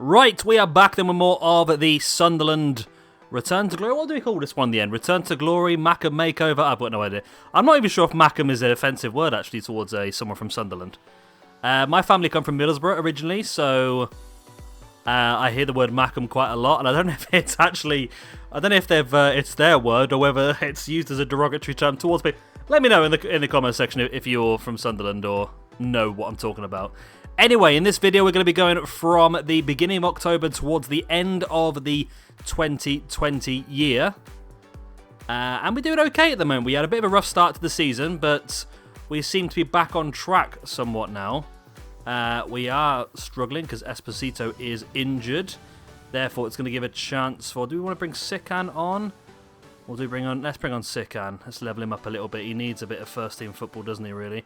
Right, we are back then with more of the Sunderland Return to Glory. What do we call this one in the end? Return to Glory, Mackem Makeover? I've got no idea. I'm not even sure if Mackem is an offensive word, actually, towards someone from Sunderland. My family come from Middlesbrough originally, so I hear the word Mackem quite a lot, and I don't know if it's actually... I don't know if they've it's their word or whether it's used as a derogatory term towards me. Let me know in the comment section if you're from Sunderland or know what I'm talking about. Anyway, in this video, we're going to be going from the beginning of October towards the end of the 2020 year. And we're doing okay at the moment. We had a bit of a rough start to the season, but we seem to be back on track somewhat now. We are struggling because Esposito is injured. Therefore, it's going to give a chance for... Do we want to bring Sikan on? Or do we bring on... Let's bring on Sikan. Let's level him up a little bit. He needs a bit of first-team football, doesn't he, really?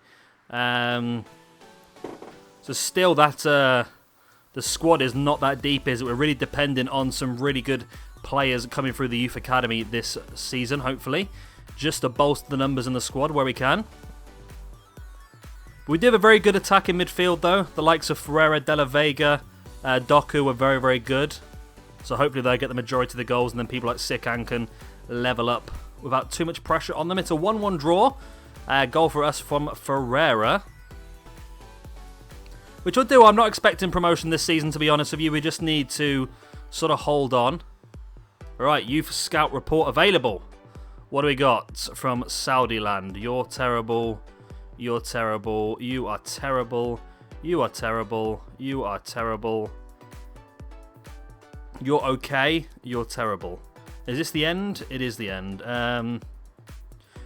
So still, that the squad is not that deep, is it? We're really dependent on some really good players coming through the youth academy this season, hopefully, just to bolster the numbers in the squad where we can. We do have a very good attack in midfield, though. The likes of Ferreira, De La Vega, Doku were very, very good. So hopefully they'll get the majority of the goals, and then people like Sikan can level up without too much pressure on them. It's a 1-1 draw. Goal for us from Ferreira. Which will do. I'm not expecting promotion this season, to be honest with you. We just need to sort of hold on. Right, Youth Scout report available. What do we got from Saudi land? You're terrible. You're terrible. You are terrible. You are terrible. You are terrible. You're okay. You're terrible. Is this the end? It is the end.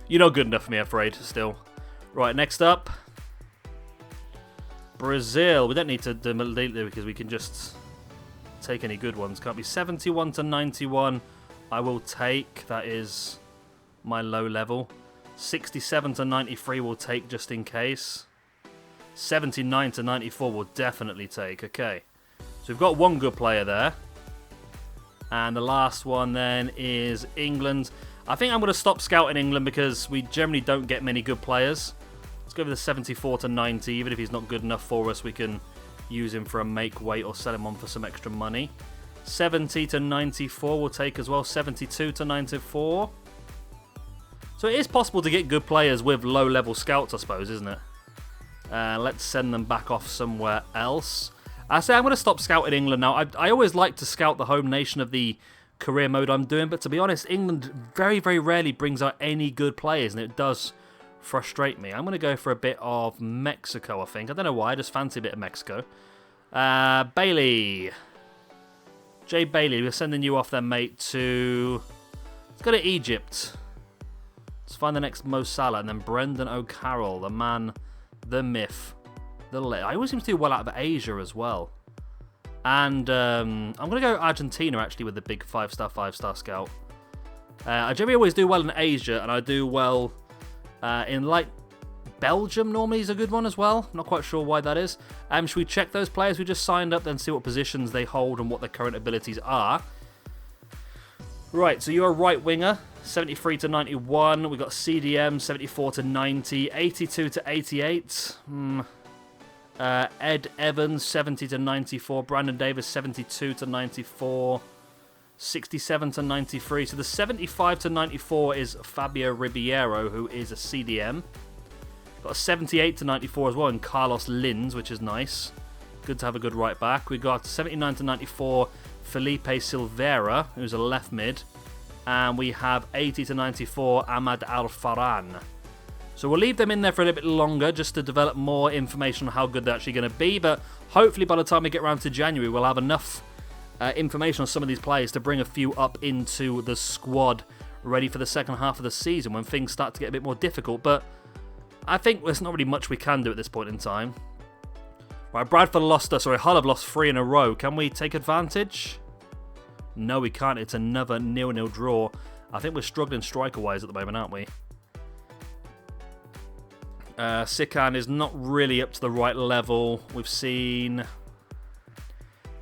You're not good enough for me, I'm afraid, still. Right, next up. Brazil. We don't need to delete it because we can just take any good ones. Can't be 71 to 91. I will take. That is my low level. 67 to 93 will take just in case. 79 to 94 will definitely take. Okay. So we've got one good player there. And the last one then is England. I think I'm going to stop scouting England because we generally don't get many good players. Let's go with the 74 to 90. Even if he's not good enough for us, we can use him for a make weight or sell him on for some extra money. 70 to 94 will take as well. 72 to 94. So it is possible to get good players with low-level scouts, I suppose, isn't it? Let's send them back off somewhere else. I say I'm going to stop scouting England now. I always like to scout the home nation of the career mode I'm doing, but to be honest, England very, very rarely brings out any good players, and it does frustrate me. I'm going to go for a bit of Mexico, I think. I don't know why, I just fancy a bit of Mexico. Bailey. Jay Bailey, we're sending you off then, mate, to... Let's go to Egypt. Let's find the next Mo Salah, and then Brendan O'Carroll, the man, the myth, I always seem to do well out of Asia as well. And I'm going to go Argentina, actually, with the big 5-star scout. I generally always do well in Asia, and I do well in, like, Belgium normally is a good one as well. Not quite sure why that is. Should we check those players we just signed up, then see what positions they hold and what their current abilities are? Right, so you're a right winger. 73 to 91. We've got CDM, 74 to 90. 82 to 88. Ed Evans, 70 to 94. Brandon Davis, 72 to 94. 67 to 93. So the 75 to 94 is Fabio Ribeiro, who is a CDM. Got a 78 to 94 as well in Carlos Lins, which is nice. Good to have a good right back. We got 79 to 94 Felipe Silveira, who's a left mid. And we have 80 to 94 Ahmad Al-Farran. So we'll leave them in there for a little bit longer just to develop more information on how good they're actually going to be. But hopefully by the time we get around to January, we'll have enough information on some of these players to bring a few up into the squad ready for the second half of the season when things start to get a bit more difficult. But I think there's not really much we can do at this point in time. Right, Bradford lost us. Sorry, Hull have lost 3 in a row. Can we take advantage? No, we can't. It's another 0-0 draw. I think we're struggling striker-wise at the moment, aren't we? Sikan is not really up to the right level. We've seen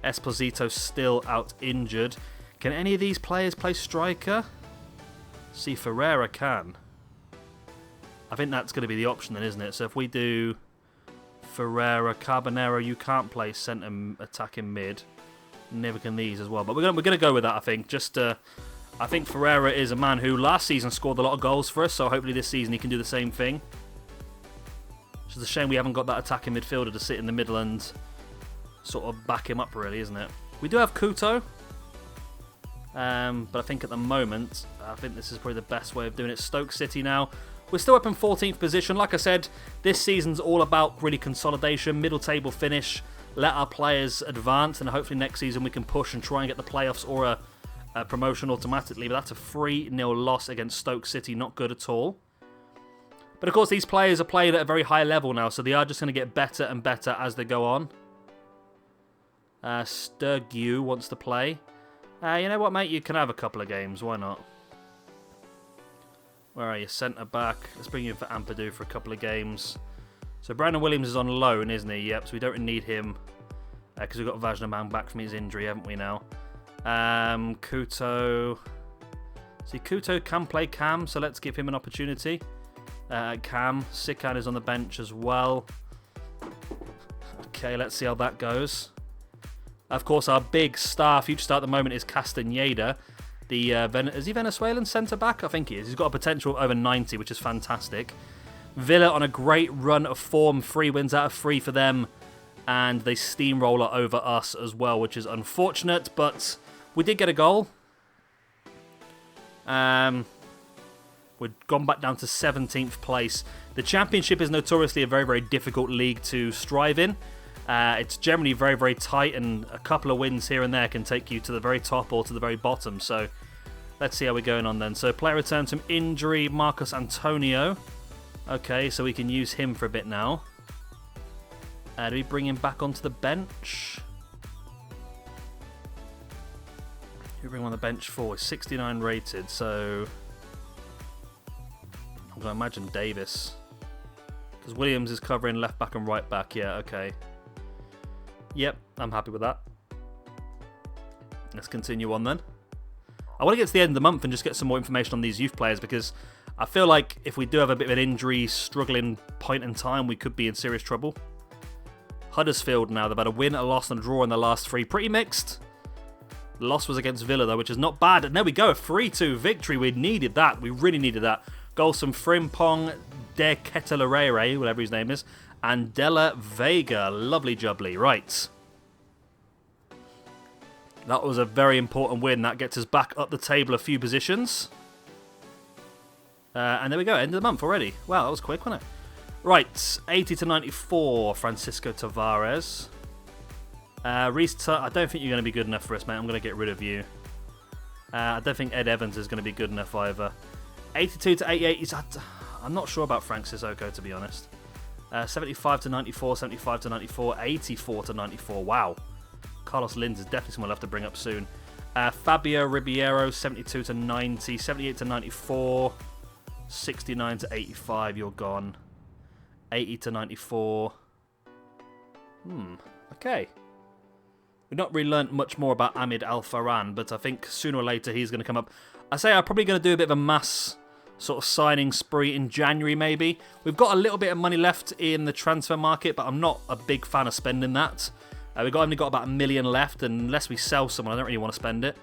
Esposito still out injured. Can any of these players play striker? See, Ferreira can. I think that's going to be the option then, isn't it? So if we do Ferreira, Carbonero, you can't play centre attacking mid. Nivik these as well. But we're gonna go with that, I think. I think Ferreira is a man who last season scored a lot of goals for us, so hopefully this season he can do the same thing. It's a shame we haven't got that attacking midfielder to sit in the middle and sort of back him up, really, isn't it? We do have Couto, but I think at the moment, I think this is probably the best way of doing it. Stoke City now. We're still up in 14th position. Like I said, this season's all about really consolidation, middle table finish, let our players advance, and hopefully next season we can push and try and get the playoffs or a promotion automatically. But that's a 3-0 loss against Stoke City. Not good at all. But of course, these players are playing at a very high level now, so they are just going to get better and better as they go on. Sturgeon wants to play. You know what, mate? You can have a couple of games. Why not? Where are you? Centre back. Let's bring you in for Ampadu for a couple of games. So Brandon Williams is on loan, isn't he? Yep, so we don't really need him. Because we've got Vajnaman back from his injury, haven't we now? Couto. See, Couto can play Cam, so let's give him an opportunity. Cam. Sikan is on the bench as well. Okay, let's see how that goes. Of course, our big star, future star at the moment is Castaneda. Is he Venezuelan centre-back? I think he is. He's got a potential of over 90, which is fantastic. Villa on a great run of form. 3 wins out of 3 for them. And they steamroller over us as well, which is unfortunate. But we did get a goal. We've gone back down to 17th place. The Championship is notoriously a very, very difficult league to strive in. It's generally very, very tight, and a couple of wins here and there can take you to the very top or to the very bottom. So let's see how we're going on then. So player returns from injury, Marcos Antonio. Okay, so we can use him for a bit now. Do we bring him back onto the bench? Who bring him on the bench for? He's 69 rated, so I'm going to imagine Davis. Because Williams is covering left back and right back. Yeah, okay. Yep, I'm happy with that. Let's continue on then. I want to get to the end of the month and just get some more information on these youth players, because I feel like if we do have a bit of an injury, struggling point in time, we could be in serious trouble. Huddersfield now, they've had a win, a loss and a draw in the last 3. Pretty mixed. The loss was against Villa though, which is not bad. And there we go, a 3-2 victory. We needed that. We really needed that. Goals from Frimpong, De Ketelerere, whatever his name is, and Della Vega. Lovely jubbly. Right. That was a very important win. That gets us back up the table a few positions. And there we go. End of the month already. Wow, that was quick, wasn't it? Right. 80 to 94. Francisco Tavares. Reece, I don't think you're going to be good enough for us, mate. I'm going to get rid of you. I don't think Ed Evans is going to be good enough either. 82 to 88. I'm not sure about Frank Sissoko, to be honest. 75 to 94, 75 to 94, 84 to 94. Wow. Carlos Linz is definitely someone we'll have to bring up soon. Fabio Ribeiro, 72 to 90, 78 to 94, 69 to 85. You're gone. 80 to 94. Okay. We've not really learnt much more about Amid Al-Farran, but I think sooner or later he's going to come up. I say I'm probably going to do a bit of a mass sort of signing spree in January, maybe. We've got a little bit of money left in the transfer market, but I'm not a big fan of spending that. We've only got about $1 million left, and unless we sell someone, I don't really want to spend it.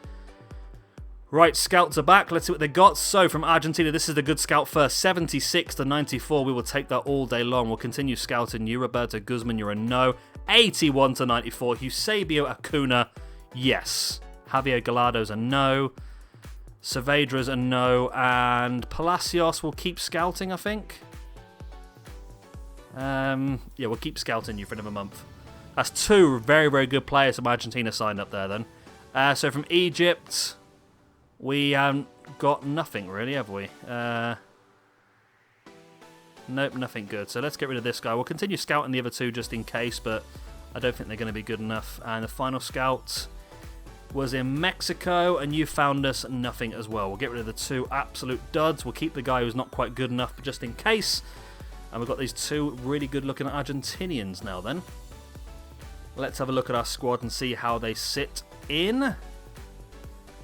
Right, scouts are back. Let's see what they got. So, from Argentina, this is the good scout first. 76 to 94. We will take that all day long. We'll continue scouting you. Roberto Guzman, you're a no. 81 to 94. Eusebio Acuna, yes. Javier Galado's a no. Saavedra's a no. And Palacios will keep scouting, I think. Yeah, we'll keep scouting you for another month. That's 2 very, very good players from Argentina signed up there then. So from Egypt, we haven't got nothing really, have we? Nope, nothing good. So let's get rid of this guy. We'll continue scouting the other 2 just in case, but I don't think they're going to be good enough. And the final scout was in Mexico, and you found us nothing as well. We'll get rid of the 2 absolute duds. We'll keep the guy who's not quite good enough, but just in case. And we've got these 2 really good looking Argentinians now then. Let's have a look at our squad and see how they sit in.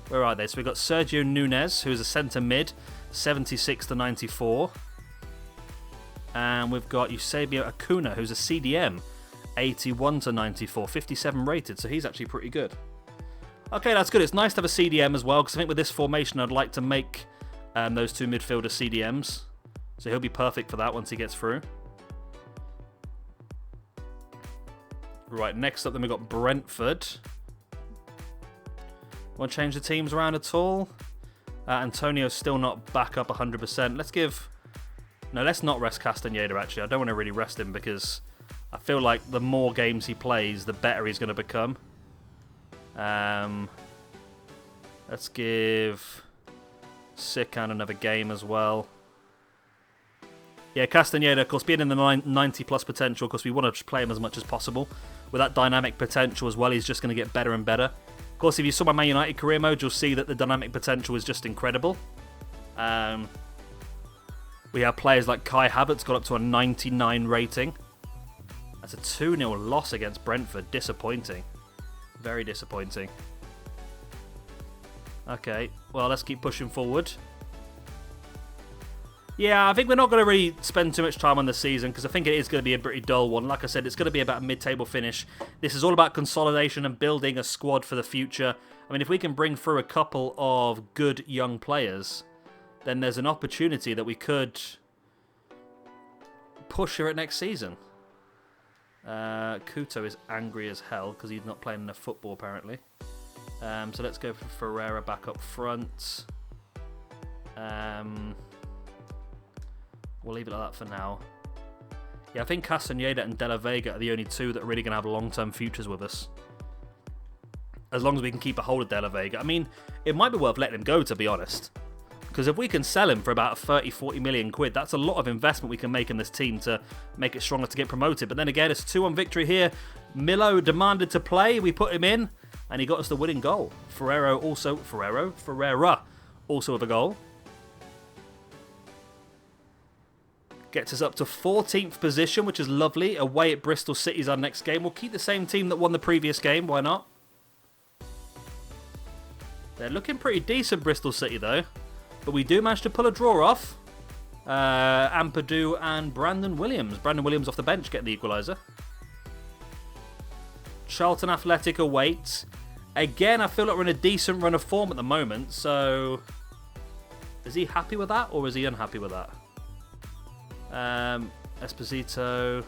Where are they? So we've got Sergio Nunez, who is a centre mid, 76 to 94. And we've got Eusebio Acuna, who's a CDM, 81 to 94, 57 rated, so he's actually pretty good. Okay, that's good. It's nice to have a CDM as well, because I think with this formation, I'd like to make those two midfielders CDMs. So he'll be perfect for that once he gets through. Right, next up then we've got Brentford. Want to change the teams around at all? Antonio's still not back up 100%. Let's give... No, let's not rest Castaneda, actually. I don't want to really rest him because I feel like the more games he plays, the better he's going to become. Let's give Sikan another game as well. Yeah, Castaneda, of course, being in the 90-plus potential, because we want to play him as much as possible. With that dynamic potential as well, he's just going to get better and better. Of course, if you saw my Man United career mode, you'll see that the dynamic potential is just incredible. We have players like Kai Havertz got up to a 99 rating. That's a 2-0 loss against Brentford. Disappointing. Very disappointing. Okay, well, let's keep pushing forward. Yeah, I think we're not going to really spend too much time on the season because I think it is going to be a pretty dull one. Like I said, it's going to be about a mid-table finish. This is all about consolidation and building a squad for the future. I mean, if we can bring through a couple of good young players, then there's an opportunity that we could push her at next season. Kuto is angry as hell because he's not playing enough football, apparently. So let's go for Ferreira back up front. We'll leave it like that for now. Yeah, I think Castaneda and De La Vega are the only two that are really going to have long-term futures with us. As long as we can keep a hold of De La Vega. I mean, it might be worth letting him go, to be honest. Because if we can sell him for about 30-40 million quid, that's a lot of investment we can make in this team to make it stronger to get promoted. But then again, it's a 2-1 victory here. Milo demanded to play. We put him in, and he got us the winning goal. Ferreira also with a goal. Gets us up to 14th position, which is lovely. Away at Bristol City is our next game. We'll keep the same team that won the previous game. Why not? They're looking pretty decent, Bristol City, though. But we do manage to pull a draw off. Ampadu and Brandon Williams. Brandon Williams off the bench getting the equaliser. Charlton Athletic awaits. Again, I feel like we're in a decent run of form at the moment. So, is he happy with that or is he unhappy with that? Esposito.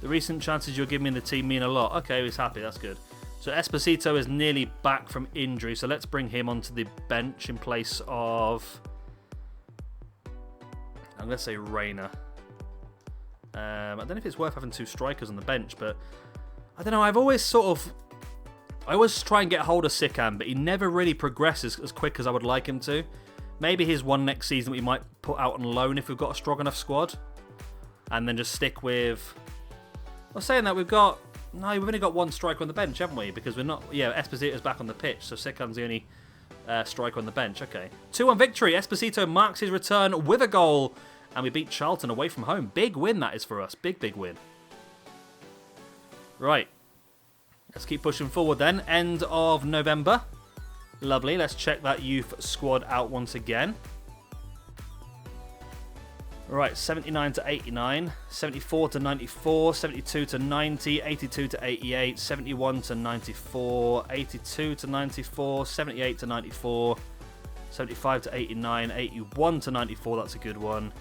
The recent chances you're giving me in the team mean a lot. Okay, he's happy. That's good. So Esposito is nearly back from injury. So let's bring him onto the bench in place of... I'm going to say Reina. I don't know if it's worth having two strikers on the bench, but I don't know. I always try and get hold of Sikan, but he never really progresses as quick as I would like him to. Maybe here's one next season we might put out on loan if we've got a strong enough squad. And then just stick with... Well, saying that, we've only got one striker on the bench, haven't we? Because we're not... Yeah, Esposito's back on the pitch, so Sikan's the only striker on the bench. Okay. 2-1 victory. Esposito marks his return with a goal. And we beat Charlton away from home. Big win that is for us. Big, big win. Right. Let's keep pushing forward then. End of November. Lovely. Let's check that youth squad out once again. Right, 79 to 89, 74 to 94, 72 to 90, 82 to 88, 71 to 94, 82 to 94, 78 to 94, 75 to 89, 81 to 94, that's a good one.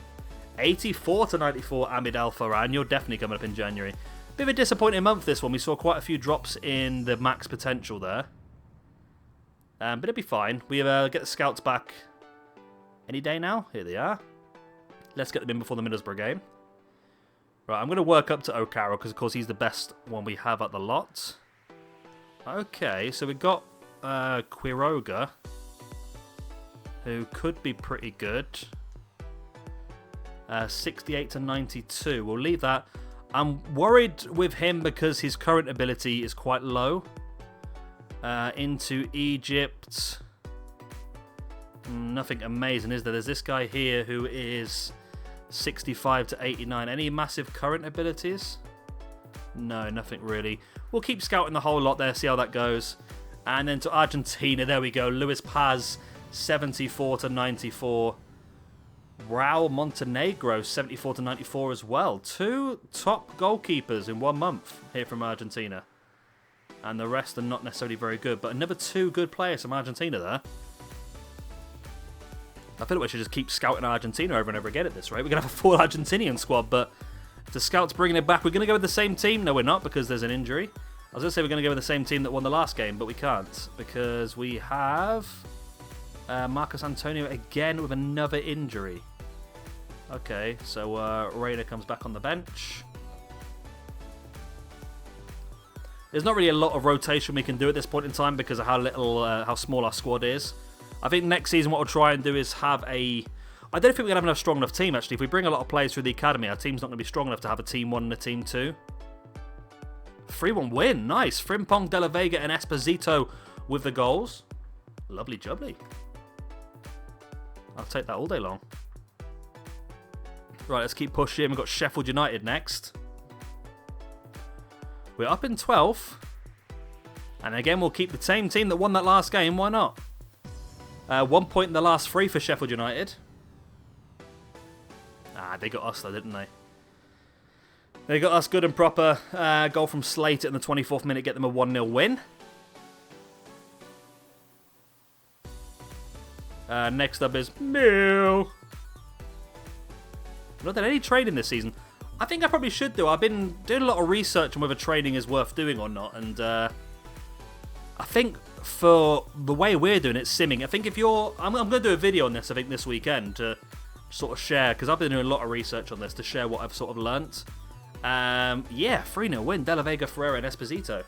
84 to 94, Amid Al Farhan, you're definitely coming up in January. Bit of a disappointing month this one, we saw quite a few drops in the max potential there. But it'll be fine. We get the scouts back any day now. Here they are. Let's get them in before the Middlesbrough game. Right, I'm going to work up to O'Carroll because, of course, he's the best one we have at the lot. Okay, so we've got Quiroga, who could be pretty good. 68 to 92. We'll leave that. I'm worried with him because his current ability is quite low. Into Egypt. Nothing amazing, is there? There's this guy here who is 65 to 89. Any massive current abilities? No, nothing really. We'll keep scouting the whole lot there, see how that goes. And then to Argentina, there we go. Luis Paz, 74 to 94. Raul Montenegro, 74 to 94 as well. Two top goalkeepers in 1 month here from Argentina. And the rest are not necessarily very good. But another 2 good players from Argentina there. I feel like we should just keep scouting Argentina over and over again at this rate. We're going to have a full Argentinian squad, but if the scout's bringing it back, we're going to go with the same team. No, we're not, because there's an injury. I was going to say we're going to go with the same team that won the last game, but we can't, because we have Marcos Antonio again with another injury. Okay, so Reina comes back on the bench. There's not really a lot of rotation we can do at this point in time because of how small our squad is. I think next season what we'll try and do is have a... I don't think we're going to have enough strong enough team, actually. If we bring a lot of players through the academy, our team's not going to be strong enough to have a Team 1 and a Team 2. 3-1 win. Nice. Frimpong, De La Vega and Esposito with the goals. Lovely jubbly. I'll take that all day long. Right, let's keep pushing. We've got Sheffield United next. We're up in 12th. And again, we'll keep the same team that won that last game. Why not? 1 point in the last 3 for Sheffield United. They got us though, didn't they? They got us good and proper. Goal from Slate in the 24th minute, get them a 1-0 win. Next up is Mill. I've not done any training this season. I think I probably should do. I've been doing a lot of research on whether training is worth doing or not, and I think for the way we're doing it, simming, I think if you're... I'm going to do a video on this, I think, this weekend to sort of share, because I've been doing a lot of research on this to share what I've sort of learnt. Yeah, 3-0 win. De La Vega, Ferreira and Esposito.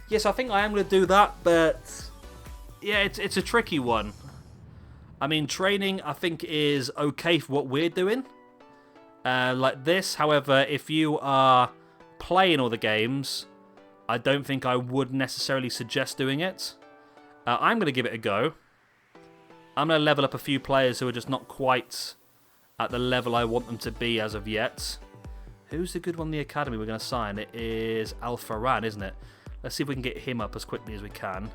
Yes, I think I am going to do that, but yeah, it's a tricky one. I mean, training, I think, is okay for what we're doing. Like this, however, if you are playing all the games, I don't think I would necessarily suggest doing it. I'm going to give it a go. I'm going to level up a few players who are just not quite at the level I want them to be as of yet. Who's the good one in the academy we're going to sign? It is Al-Farran, isn't it? Let's see if we can get him up as quickly as we can.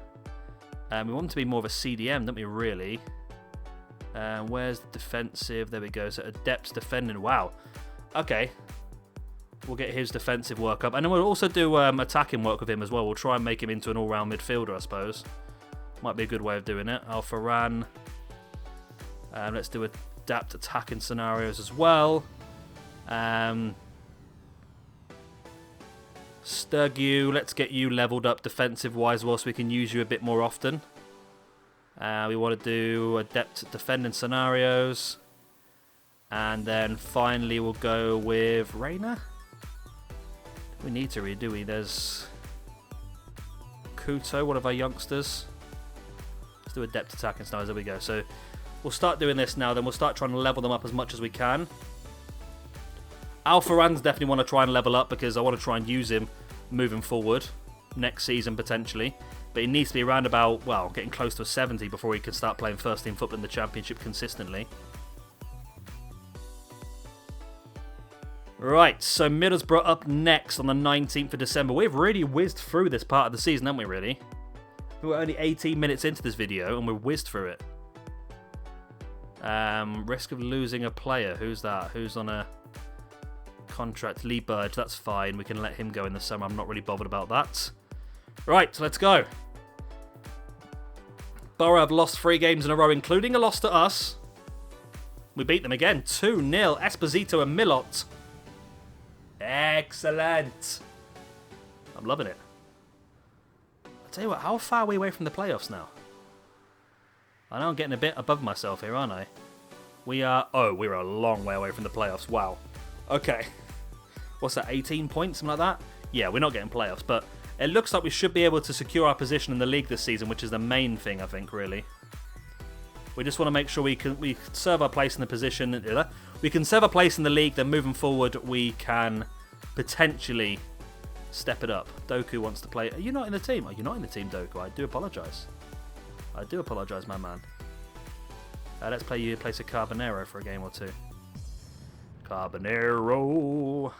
We want him to be more of a CDM, don't we, really? Where's the defensive? There we go. So adept defending. Wow. Okay. We'll get his defensive work up. And then we'll also do attacking work with him as well. We'll try and make him into an all-round midfielder, I suppose. Might be a good way of doing it. Al-Farran. Let's do adapt attacking scenarios as well. Sturgeon, let's get you leveled up defensive-wise so we can use you a bit more often. We want to do adept defending scenarios. And then finally we'll go with Reina. We need to redo we. There's Kuto, one of our youngsters. Let's do adept attacking scenarios. There we go. So we'll start doing this now. Then we'll start trying to level them up as much as we can. Al-Farran's definitely want to try and level up because I want to try and use him moving forward next season potentially. But he needs to be around about, well, getting close to a 70 before he can start playing first team football in the Championship consistently. Right, so Middlesbrough up next on the 19th of December. We've really whizzed through this part of the season, haven't we, really? We're only 18 minutes into this video and we're whizzed through it. Risk of losing a player. Who's that? Who's on a contract? Lee Burge, that's fine. We can let him go in the summer. I'm not really bothered about that. Right, let's go. Borough have lost 3 games in a row, including a loss to us. We beat them again. 2-0. Esposito and Milot. Excellent. I'm loving it. I'll tell you what, how far are we away from the playoffs now? I know I'm getting a bit above myself here, aren't I? We are... Oh, we're a long way away from the playoffs. Wow. Okay. What's that, 18 points, something like that? Yeah, we're not getting playoffs, but it looks like we should be able to secure our position in the league this season, which is the main thing, I think, really. We just want to make sure we serve our place in the position. We can serve our place in the league, then moving forward, we can potentially step it up. Doku wants to play. Are you not in the team? Are you not in the team, Doku? I do apologise. I do apologise, my man. Let's play you place a Carbonero for a game or two. Carbonero.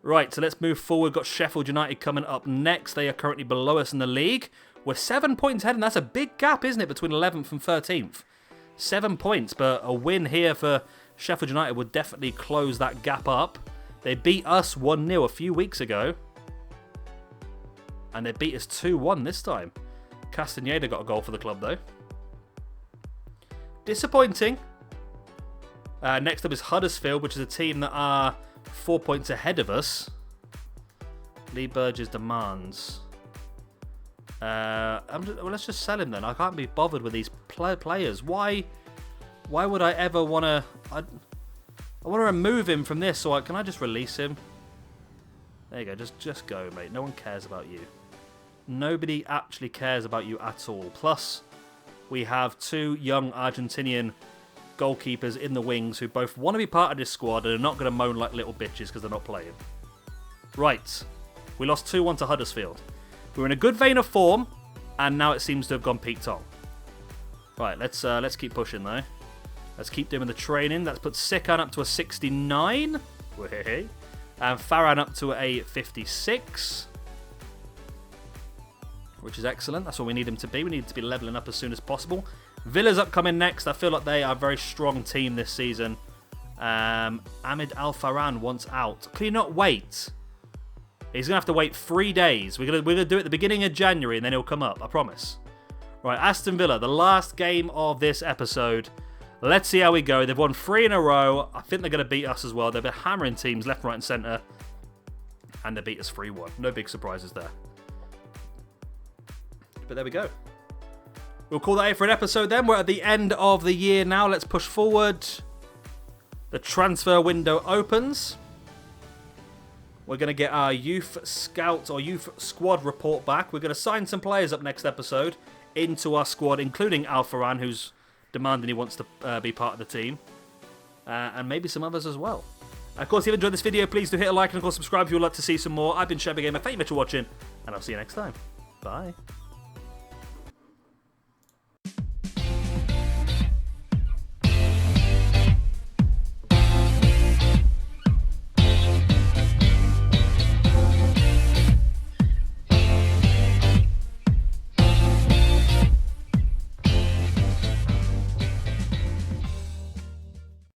Right, so let's move forward. Got Sheffield United coming up next. They are currently below us in the league. We're 7 points ahead, and that's a big gap, isn't it, between 11th and 13th? 7 points, but a win here for Sheffield United would definitely close that gap up. They beat us 1-0 a few weeks ago. And they beat us 2-1 this time. Castaneda got a goal for the club, though. Disappointing. Next up is Huddersfield, which is a team that are 4 points ahead of us. Lee Burgess demands. Well, let's just sell him then. I can't be bothered with these players. Why would I ever want to... I want to remove him from this, so can I just release him? There you go, just go, mate. No one cares about you. Nobody actually cares about you at all. Plus, we have 2 young Argentinian goalkeepers in the wings who both want to be part of this squad and are not going to moan like little bitches because they're not playing. Right, we lost 2-1 to Huddersfield. We were in a good vein of form, and now it seems to have gone peak Tom. Right, let's keep pushing though. Let's keep doing the training. Let's put Sikan up to a 69. And Farhan up to a 56. Which is excellent. That's what we need him to be. We need to be levelling up as soon as possible. Villa's upcoming next. I feel like they are a very strong team this season. Ahmed Al-Farhan wants out. Can you not wait? He's going to have to wait 3 days. We're gonna do it at the beginning of January and then he'll come up. I promise. Right, Aston Villa, the last game of this episode. Let's see how we go. They've won 3 in a row. I think they're going to beat us as well. They've been hammering teams left, right and centre. And they beat us 3-1. No big surprises there. But there we go. We'll call that it for an episode then. We're at the end of the year now. Let's push forward. The transfer window opens. We're going to get our youth scout or youth squad report back. We're going to sign some players up next episode into our squad, including Al-Farhan, who's demanding he wants to be part of the team. And maybe some others as well. Of course, if you've enjoyed this video, please do hit a like and of course subscribe if you would like to see some more. I've been Sheba Gamer. Thank you much for watching, and I'll see you next time. Bye.